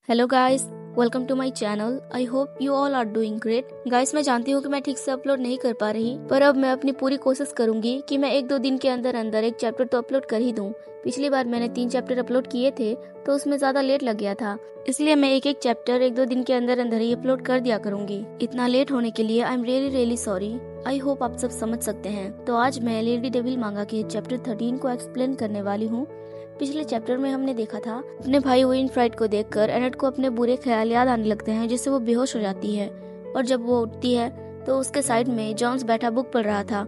Hello guys, welcome to my channel. I hope you all are doing great. Guys, मैं जानती हूँ कि मैं ठीक से अपलोड नहीं कर पा रही, पर अब मैं अपनी पूरी कोशिश करूंगी कि मैं 1-2 दिन के अंदर अंदर एक चैप्टर तो अपलोड कर ही दूं। पिछली बार मैंने 3 चैप्टर अपलोड किए थे तो उसमें ज्यादा लेट लग गया था, इसलिए मैं एक चैप्टर 1-2 दिन के अंदर अंदर ही अपलोड कर दिया करूंगी। इतना लेट होने के लिए I am really sorry. I hope आप सब समझ सकते हैं। तो आज मैं लेडी डेविल मांगा के चैप्टर 13 को एक्सप्लेन करने वाली हूँ। पिछले चैप्टर में हमने देखा था अपने भाई विनफ्राइड को देखकर एनेट को अपने बुरे ख्याल याद आने लगते हैं, जिससे वो बेहोश हो जाती है। और जब वो उठती है तो उसके साइड में जॉन्स बैठा बुक पढ़ रहा था।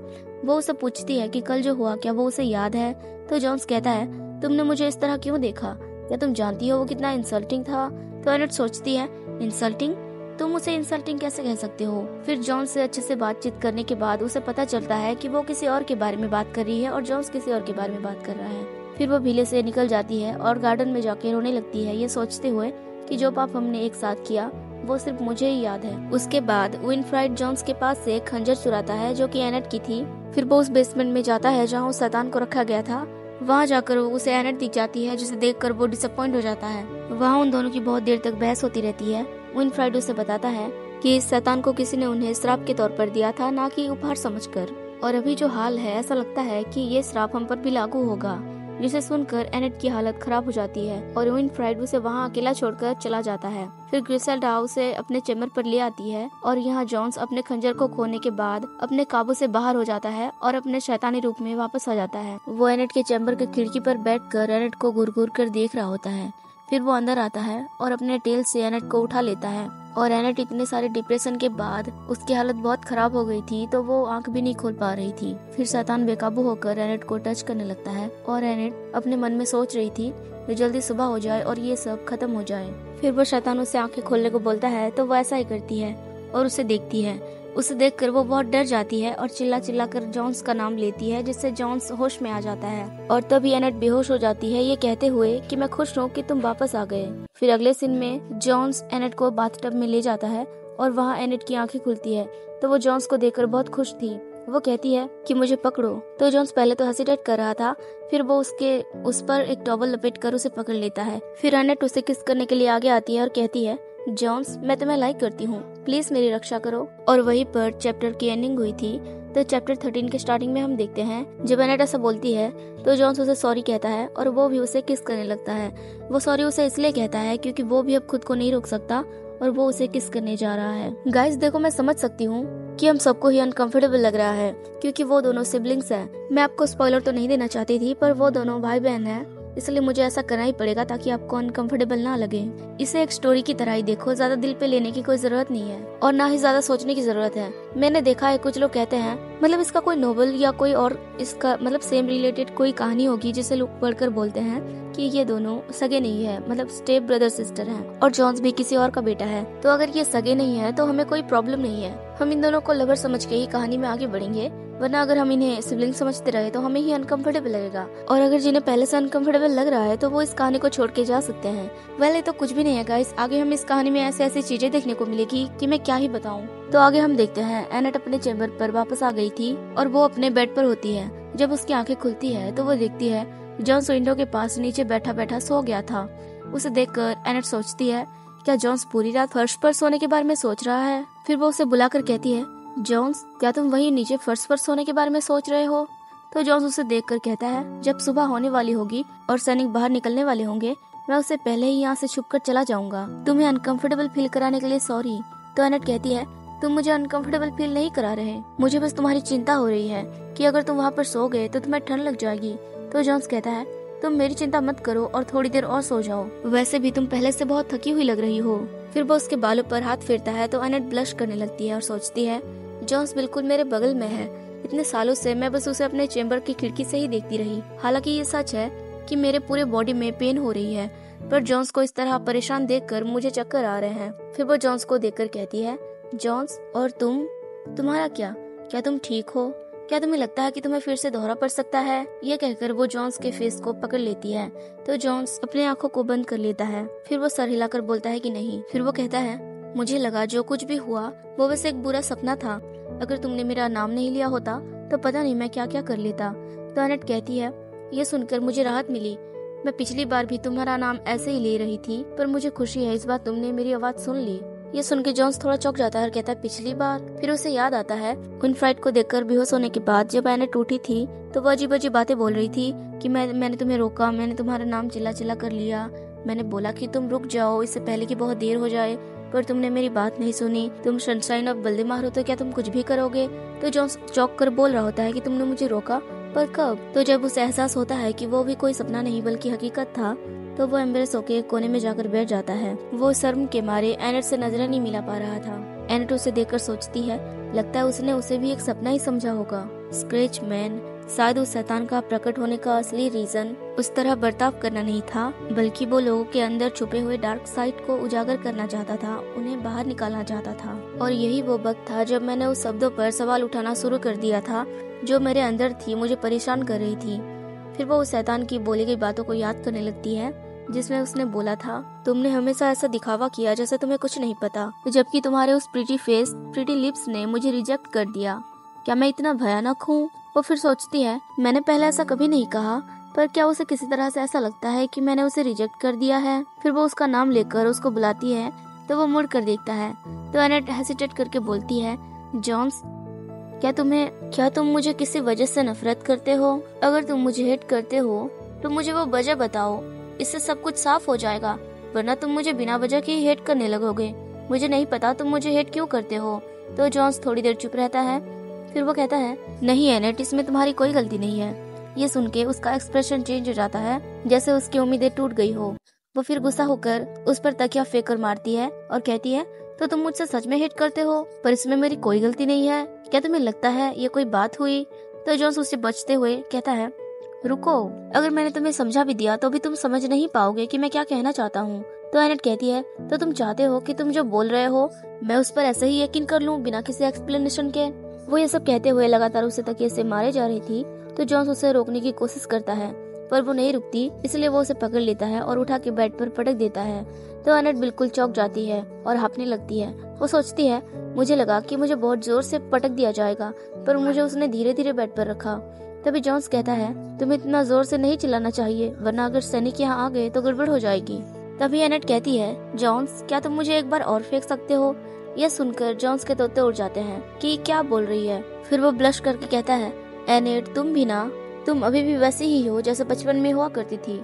वो उसे पूछती है कि कल जो हुआ क्या वो उसे याद है। तो जॉन्स कहता है, तुमने मुझे इस तरह क्यों देखा? क्या तुम जानती हो वो कितना इंसल्टिंग था? तो एनेट सोचती है, इंसल्टिंग? तुम उसे इंसल्टिंग कैसे कह सकते हो? फिर जॉन्स से अच्छे से बातचीत करने के बाद उसे पता चलता है कि वो किसी और के बारे में बात कर रही है और जॉन्स किसी और के बारे में बात कर रहा है। फिर वो भीले से निकल जाती है और गार्डन में जाके रोने लगती है, ये सोचते हुए कि जो पाप हमने एक साथ किया वो सिर्फ मुझे ही याद है। उसके बाद विनफ्राइड जॉन्स के पास से खंजर चुराता है जो कि एनेट की थी। फिर वो उस बेसमेंट में जाता है जहाँ उस शैतान को रखा गया था। वहाँ जाकर उसे एनेट दिख जाती है, जिसे देखकर वो डिसअपॉइंट हो जाता है। वहाँ उन दोनों की बहुत देर तक बहस होती रहती है। विनफ्राइड उसे बताता है कि इस शैतान को किसी ने उन्हें श्राप के तौर पर दिया था, ना कि उपहार समझकर। और अभी जो हाल है, ऐसा लगता है कि ये श्राप हम पर भी लागू होगा। जिसे सुनकर एनेट की हालत खराब हो जाती है और विनफ्राइड उसे वहाँ अकेला छोड़कर चला जाता है। फिर ग्रिसेल्डा उसे अपने चैम्बर पर ले आती है और यहाँ जॉन्स अपने खंजर को खोने के बाद अपने काबू से बाहर हो जाता है और अपने शैतानी रूप में वापस आ जाता है। वो एनेट के चैम्बर के खिड़की पर बैठकर एनेट को घूर घूर कर देख रहा होता है। फिर वो अंदर आता है और अपने टेल से एनेट को उठा लेता है। और एनेट इतने सारे डिप्रेशन के बाद उसकी हालत बहुत खराब हो गई थी, तो वो आंख भी नहीं खोल पा रही थी। फिर शैतान बेकाबू होकर एनेट को टच करने लगता है और एनेट अपने मन में सोच रही थी कि जल्दी सुबह हो जाए और ये सब खत्म हो जाए। फिर वो शैतान उसे आंखें खोलने को बोलता है तो वो ऐसा ही करती है और उसे देखती है। उसे देखकर वो बहुत डर जाती है और चिल्ला चिल्ला कर जॉन्स का नाम लेती है, जिससे जॉन्स होश में आ जाता है। और तभी एनेट बेहोश हो जाती है, ये कहते हुए कि मैं खुश हूँ कि तुम वापस आ गए। फिर अगले सीन में जॉन्स एनेट को बाथटब में ले जाता है और वहाँ एनेट की आंखें खुलती है। तो वो जॉन्स को देखकर बहुत खुश थी। वो कहती है कि मुझे पकड़ो। तो जॉन्स पहले तो हेसिटेट कर रहा था, फिर वो उस पर एक टॉवल लपेट कर उसे पकड़ लेता है। फिर एनेट उसे किस करने के लिए आगे आती है और कहती है, जॉन्स, मैं तुम्हें लाइक करती हूँ, प्लीज मेरी रक्षा करो। और वहीं पर चैप्टर की एंडिंग हुई थी। तो चैप्टर 13 के स्टार्टिंग में हम देखते हैं जब एनेट ऐसा बोलती है तो जॉन्स उसे सॉरी कहता है और वो भी उसे किस करने लगता है। वो सॉरी उसे इसलिए कहता है क्योंकि वो भी अब खुद को नहीं रोक सकता और वो उसे किस करने जा रहा है। गाइस, देखो, मैं समझ सकती हूँ कि हम सबको ही अनकंफर्टेबल लग रहा है क्योंकि वो दोनों सिबलिंग्स हैं। मैं आपको स्पॉइलर तो नहीं देना चाहती थी, पर वो दोनों भाई बहन हैं, इसलिए मुझे ऐसा करना ही पड़ेगा ताकि आपको अनकंफर्टेबल ना लगे। इसे एक स्टोरी की तरह ही देखो, ज्यादा दिल पे लेने की कोई जरूरत नहीं है और ना ही ज्यादा सोचने की जरूरत है। मैंने देखा है कुछ लोग कहते हैं मतलब इसका कोई नोवेल या कोई और इसका मतलब सेम रिलेटेड कोई कहानी होगी जिसे लोग पढ़कर बोलते हैं कि ये दोनों सगे नहीं है, मतलब स्टेप ब्रदर सिस्टर हैं और जॉन्स भी किसी और का बेटा है। तो अगर ये सगे नहीं है तो हमें कोई प्रॉब्लम नहीं है, हम इन दोनों को लवर समझ के ही कहानी में आगे बढ़ेंगे। वरना अगर हम इन्हें सिबलिंग समझते रहे तो हमें ही अनकंफर्टेबल लगेगा। और अगर जिन्हें पहले से अनकंफर्टेबल लग रहा है तो वो इस कहानी को छोड़ के जा सकते हैं। वेल, तो कुछ भी नहीं है गाइस, आगे हम इस कहानी में ऐसी ऐसी चीजें देखने को मिलेगी कि मैं क्या ही बताऊं। तो आगे हम देखते हैं एनेट अपने चैम्बर पर वापस आ गई थी और वो अपने बेड पर होती है। जब उसकी आंखें खुलती है तो वो देखती है जॉन्स विंडो के पास नीचे बैठा बैठा सो गया था। उसे देखकर एनेट सोचती है, क्या जॉन्स पूरी रात फर्श पर सोने के बारे में सोच रहा है? फिर वो उसे बुलाकर कहती है, जॉन्स, क्या तुम वहीं नीचे फर्श पर सोने के बारे में सोच रहे हो? तो जॉन्स उसे देखकर कहता है, जब सुबह होने वाली होगी और सैनिक बाहर निकलने वाले होंगे, मैं उससे पहले ही यहाँ से छुपकर चला जाऊंगा। तुम्हें अनकंफर्टेबल फील कराने के लिए सॉरी। तो एनेट कहती है, तुम मुझे अनकंफर्टेबल फील नहीं करा रहे, मुझे बस तुम्हारी चिंता हो रही है कि अगर तुम वहाँ पर सो गए तो तुम्हें ठंड लग जाएगी। तो जॉन्स कहता है, तुम मेरी चिंता मत करो और थोड़ी देर और सो जाओ, वैसे भी तुम पहले से बहुत थकी हुई लग रही हो। फिर वो उसके बालों पर हाथ फेरता है तो एनेट ब्लश करने लगती है और सोचती है, जॉन्स बिल्कुल मेरे बगल में है। इतने सालों से मैं बस उसे अपने चैम्बर की खिड़की से ही देखती रही। हालांकि ये सच है कि मेरे पूरे बॉडी में पेन हो रही है, पर जॉन्स को इस तरह परेशान देखकर मुझे चक्कर आ रहे हैं। फिर वो जॉन्स को देखकर कहती है, जॉन्स, और तुम्हारा क्या तुम ठीक हो? क्या तुम्हें लगता है कि तुम्हें फिर से दौरा पड़ सकता है? ये कहकर वो जॉन्स के फेस को पकड़ लेती है। तो जॉन्स अपने आंखों को बंद कर लेता है। फिर वो सर हिलाकर बोलता है कि नहीं। फिर वो कहता है, मुझे लगा जो कुछ भी हुआ वो बस एक बुरा सपना था। अगर तुमने मेरा नाम नहीं लिया होता तो पता नहीं मैं क्या क्या कर लेता। तो एनेट कहती है, ये सुनकर मुझे राहत मिली। मैं पिछली बार भी तुम्हारा नाम ऐसे ही ले रही थी, पर मुझे खुशी है इस बार तुमने मेरी आवाज सुन ली। ये सुन के जॉन्स थोड़ा चौंक जाता है और कहता है पिछली बार। फिर उसे याद आता है उन फ्लाइट को देखकर बेहोश होने के बाद जब एनेट टूटी थी तो वो अजीब अजीब बातें बोल रही थी कि मैंने तुम्हें रोका, मैंने तुम्हारा नाम चिल्ला चिल्ला कर लिया, मैंने बोला कि तुम रुक जाओ इससे पहले कि बहुत देर हो जाए, पर तुमने मेरी बात नहीं सुनी। तुम सनशाइन ऑफ वल्डेमार हो तो क्या तुम कुछ भी करोगे? तो जॉन्स चौंक कर बोल रहा होता है कि तुमने मुझे रोका, पर कब? तो जब उसे एहसास होता है कि वो भी कोई सपना नहीं बल्कि हकीकत था तो वो एम्बेरस होकर एक कोने में जाकर बैठ जाता है। वो शर्म के मारे एनेट से नजरें नहीं मिला पा रहा था। एनेट उसे देखकर सोचती है लगता है उसने उसे भी एक सपना ही समझा होगा। स्क्रैच मैन शायद उस शैतान का प्रकट होने का असली रीजन उस तरह बर्ताव करना नहीं था, बल्कि वो लोगों के अंदर छुपे हुए डार्क साइड को उजागर करना चाहता था, उन्हें बाहर निकालना चाहता था। और यही वो वक्त था जब मैंने उस शब्दों पर सवाल उठाना शुरू कर दिया था जो मेरे अंदर थी, मुझे परेशान कर रही थी। फिर वो उस शैतान की बोली गई बातों को याद करने लगती है जिसमें उसने बोला था तुमने हमेशा ऐसा दिखावा किया जैसे तुम्हें कुछ नहीं पता, जबकि तुम्हारे उस प्रीटी फेस प्रीटी लिप्स ने मुझे रिजेक्ट कर दिया। क्या मैं इतना भयानक हूँ? वो फिर सोचती है मैंने पहले ऐसा कभी नहीं कहा, पर क्या उसे किसी तरह से ऐसा लगता है कि मैंने उसे रिजेक्ट कर दिया है। फिर वो उसका नाम लेकर उसको बुलाती है तो वो मुड़ कर देखता है तो एनेट हेसिटेट करके बोलती है जॉन्स क्या तुम मुझे किसी वजह से नफरत करते हो? अगर तुम मुझे हेट करते हो तो मुझे वो वजह बताओ, इससे सब कुछ साफ हो जाएगा, वरना तुम मुझे बिना वजह के ही हेट करने लगोगे। मुझे नहीं पता तुम मुझे हेट क्यों करते हो। तो जॉन्स थोड़ी देर चुप रहता है, फिर वो कहता है नहीं एनेट, इसमें तुम्हारी कोई गलती नहीं है। ये सुन के उसका एक्सप्रेशन चेंज हो जाता है जैसे उसकी उम्मीदें टूट गई हो। वो फिर गुस्सा होकर उस पर तकिया फेंक कर मारती है और कहती है तो तुम मुझसे सच में हेट करते हो, पर इसमें मेरी कोई गलती नहीं है। क्या तुम्हें लगता है ये कोई बात हुई? तो जॉन्स उससे बचते हुए कहता है रुको, अगर मैंने तुम्हें समझा भी दिया तो भी तुम समझ नहीं पाओगे कि मैं क्या कहना चाहता हूँ। तो एनेट कहती है तो तुम चाहते हो कि तुम जो बोल रहे हो मैं उस पर ऐसे ही यकीन कर लूं बिना किसी एक्सप्लेनेशन के। वो ये सब कहते हुए लगातार उसे तकिए से मारे जा रही थी तो जॉन्स उसे रोकने की कोशिश करता है, पर वो नहीं रुकती, इसलिए वो उसे पकड़ लेता है और उठा के बेड पर पटक देता है। तो एनेट बिल्कुल चौंक जाती है और हाँफने लगती है। वो सोचती है मुझे लगा कि मुझे बहुत जोर से पटक दिया जाएगा, पर मुझे उसने धीरे धीरे बेड पर रखा। तभी जॉन्स कहता है तुम्हें इतना जोर से नहीं चिल्लाना चाहिए, वरना अगर सैनिक यहाँ आ गए तो गड़बड़ हो जाएगी। तभी एनेट कहती है जॉन्स क्या तुम मुझे एक बार और फेंक सकते हो? यह सुनकर जॉन्स के तोते उड़ जाते हैं कि क्या बोल रही है। फिर वो ब्लश करके कहता है एनेट तुम भी ना, तुम अभी भी वैसी ही हो जैसे बचपन में हुआ करती थी,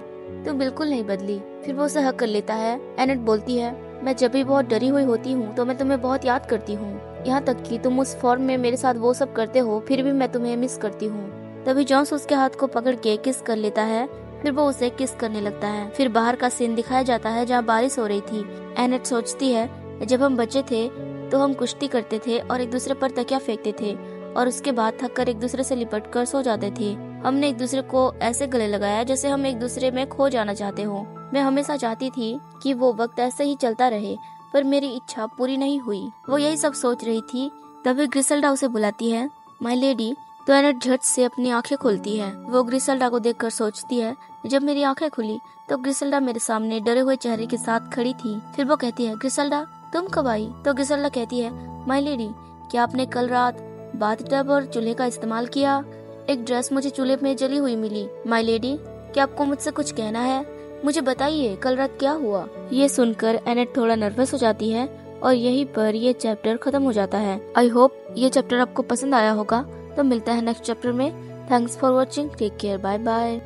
तुम बिल्कुल नहीं बदली। फिर वो उसे हक कर लेता है। एनेट बोलती है मैं जब भी बहुत डरी हुई होती हूँ तो मैं तुम्हें बहुत याद करती हूँ, यहाँ तक कि तुम उस फॉर्म में मेरे साथ वो सब करते हो फिर भी मैं तुम्हें मिस करती हूँ। तभी जॉन्स उसके हाथ को पकड़ के किस कर लेता है, फिर वो उसे किस करने लगता है। फिर बाहर का सीन दिखाया जाता है जहाँ बारिश हो रही थी। एनेट सोचती है जब हम बच्चे थे तो हम कुश्ती करते थे और एक दूसरे पर तकिया फेंकते थे और उसके बाद थक कर एक दूसरे से लिपट कर सो जाते थे। हमने एक दूसरे को ऐसे गले लगाया जैसे हम एक दूसरे में खो जाना चाहते हो। मैं हमेशा चाहती थी कि वो वक्त ऐसे ही चलता रहे, पर मेरी इच्छा पूरी नहीं हुई। वो यही सब सोच रही थी तभी ग्रिसेल्डा उसे बुलाती है माय लेडी। तो एनेट झट से अपनी आंखें खोलती है। वो ग्रिसेल्डा को देखकर सोचती है जब मेरी आंखें खुली तो ग्रिसेल्डा मेरे सामने डरे हुए चेहरे के साथ खड़ी थी। फिर वो कहती है ग्रिसेल्डा तुम कब आई? तो ग्रिसेल्डा कहती है माय लेडी क्या आपने कल रात बाथटब और चूल्हे का इस्तेमाल किया? एक ड्रेस मुझे चूल्हे में जली हुई मिली। माय लेडी क्या आपको मुझसे कुछ कहना है? मुझे बताइए कल रात क्या हुआ? ये सुनकर एनेट थोड़ा नर्वस हो जाती है और यहीं पर ये चैप्टर खत्म हो जाता है। आई होप ये चैप्टर आपको पसंद आया होगा। तो मिलता है नेक्स्ट चैप्टर में। Thanks for watching, take care, bye bye.